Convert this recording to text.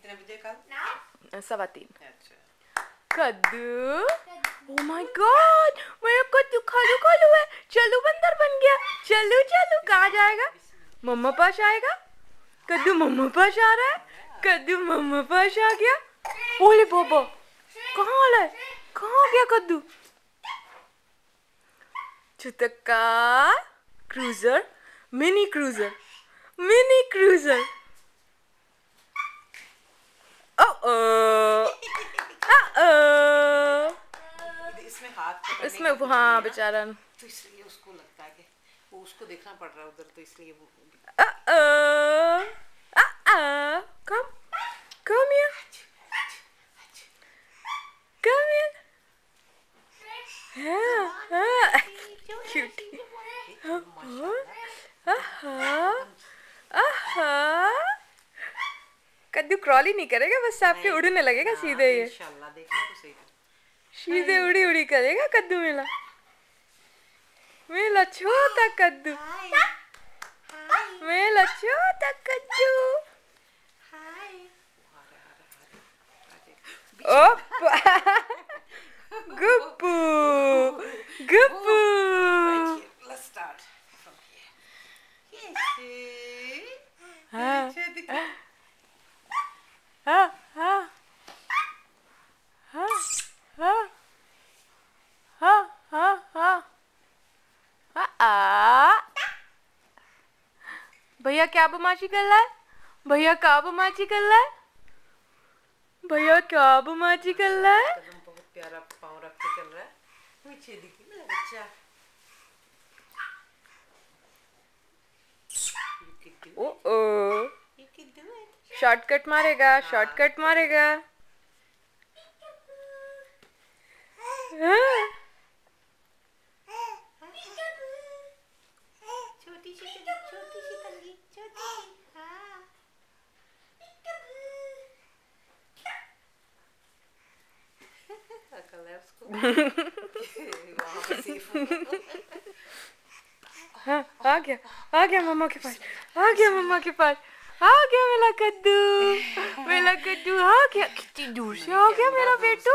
कितने बजे कल? 3:15। अच्छा। कद्दू, ओह माय गॉड, मेरा कद्दू खालू है। चलू बंदर बन गया। चलू चलू, कहाँ जाएगा? मम्मा पास आएगा। कद्दू मम्मा पास आ रहा है। कद्दू मम्मा पास आ गया। ओले बाबा, कहाँ वाला है? कहाँ गया कद्दू? छुतक्का cruiser, mini cruiser, mini cruiser. इसमें हाथ पकड़ने इसमें का कुछ हाँ नहीं है ना, बेचारा, तो इसलिए उसको लगता है कि वो उसको देखना पड़ रहा है उधर, तो इसलिए वो come here, come here, yeah, cutie, कद्दू क्रॉल ही नहीं करेगा, बस आपके उड़ने लगेगा सीधे। ये इंशाल्लाह देखना तो सही। सीधे उड़ी उड़ी करेगा कद्दू। मेला मेला छोटा कद्दू, मेला छोटा कद्दू। Guppu Guppu. Let's start from here. हाँ हाँ हाँ हाँ हाँ हाँ हाँ हाँ। भैया क्या बदमाशी कर रहा है? भैया क्या बदमाशी कर रहा है? भैया क्या बदमाशी कर रहा है? कदम बहुत प्यारा पाँव रख के चल रहा है। पीछे दिखी मेरा बच्चा। ओ शॉर्टकट मारेगा, शॉर्टकट मारेगा। छोटी सी तंगी, छोटी सी। हाँ। अकल है उसको। वहाँ पे सेफ हूँ। हाँ, आ गया मम्मा के पास, आ गया मम्मा के पास, आ गया मेरा कद्दू, मेरा कद्दू आ गया। कितनी दूर से आ गया मेरा बेटू।